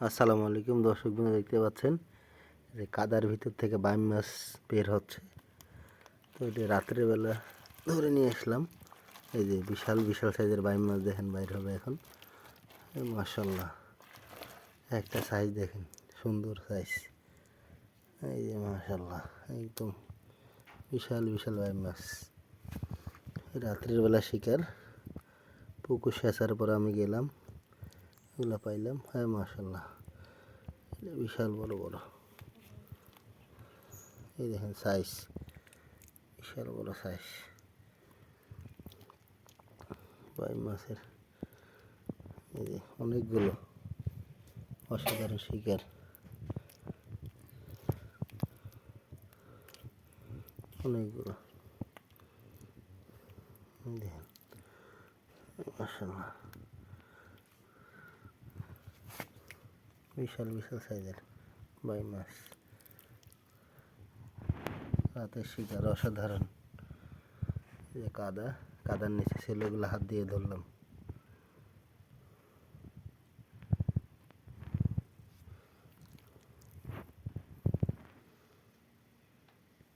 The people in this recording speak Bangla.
আসসালামু আলাইকুম দর্শক বন্ধু, দেখতে পাচ্ছেন যে কাদার ভিতর থেকে বাইম মাছ বের হচ্ছে। তো এটা রাত্রের বেলা ধরে নিয়ে আসলাম। এই যে বিশাল বিশাল সাইজের বাইম মাছ দেখেন বাইর হবে এখন। মাশাআল্লাহ, একটা সাইজ দেখেন, সুন্দর সাইজ। এই যে মাশাআল্লাহ, একদম বিশাল বিশাল বাইম মাছ। রাত্রের বেলা শিকার, পুকুর সেচার পর আমি গেলাম, এগুলো পাইলাম। হ্যাঁ মাশাআল্লাহ, বিশাল বড় বড়। এই দেখেন সাইজ, বিশাল বড় সাইজ বাইম মাছের। এই যে অনেকগুলো, অসাধারণ শিকার, অনেকগুলো। দেখেন মাশাআল্লাহ, বিশাল বিশাল সাইজের বাইম মাছ। রাতের শিকার অসাধারণ। এই যে কাদার নিচে ছিল, ওগুলো হাত দিয়ে ধরলাম।